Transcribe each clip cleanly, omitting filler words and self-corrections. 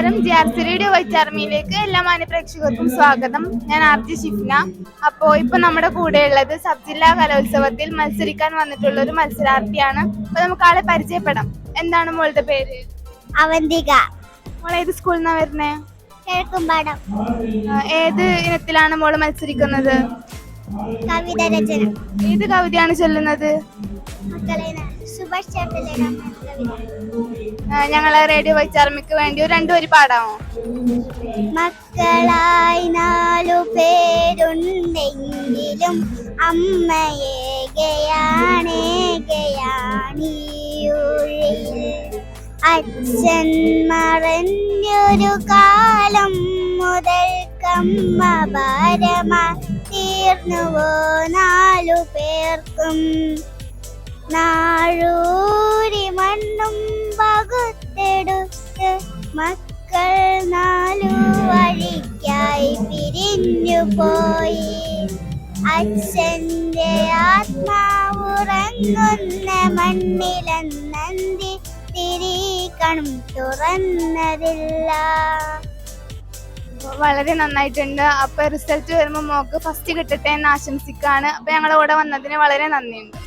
നമസ്കാരം. GRC radio white ആർമിയിലേക്ക് എല്ലാ മാന്യ പ്രേക്ഷകർക്കും സ്വാഗതം. ഞാൻ RJ ഷിഫ്ന. അപ്പോൾ ഇപ്പൊ നമ്മുടെ കൂടെയുള്ളത് സബ് ജില്ലാ കലോത്സവത്തിൽ മത്സരിക്കാൻ വന്നിട്ടുള്ള ഒരു മത്സരാർത്ഥിയാണ്. അപ്പൊ നമുക്ക് ആളെ പരിചയപ്പെടാം. എന്താണ് മോളുടെ പേര്? അവന്തിക. മോൾ ഏത് സ്കൂളിൽ നിന്നാണ് വരുന്നേ? കിഴക്കുംപാടം. ഏത് ഇനത്തിലാണ് മോള് മത്സരിക്കുന്നത്? കവിത രചന. ഏത് കവിതയാണ് ചൊല്ലുന്നത്? മക്കളെ സുഭാഷ് ചന്ദ്രന്റെ കവിത. ഞങ്ങളെ റേഡിയോ വൈറ്റ് ആർമിക്ക് വേണ്ടി ഒരു 2 വരി പാടാമോ? മക്കളായി 4 പേരുണ്ടെങ്കിലും അമ്മയേകയാണേകയാണിയുഴിയിൽ. അച്ഛൻ മറഞ്ഞൊരു കാലം മുതൽക്കമ്മ ഭാരമായി തീർന്നുവോ 4 പേർക്കും. നാഴൂരി മണ്ണും പകുത്തെടുത്ത് മക്കൾ 4 വഴിക്കായി പിരിഞ്ഞു പോയി. അച്ഛൻ്റെ ആത്മാവുറങ്ങുന്ന മണ്ണിലെന്നന്തി തിരികണം തുറന്നതില്ല. വളരെ നന്നായിട്ടുണ്ട്. അപ്പൊ റിസൾട്ട് വരുമ്പോൾ മോക്ക് ഫസ്റ്റ് കിട്ടട്ടെ എന്ന് ആശംസിക്കാണ്. അപ്പൊ ഞങ്ങളുടെ കൂടെ വന്നതിന് വളരെ നന്ദിയുണ്ട്.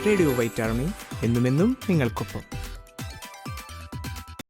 റേഡിയോ വൈറ്റ് ആർമി എന്നുമെന്നും നിങ്ങൾക്കൊപ്പം.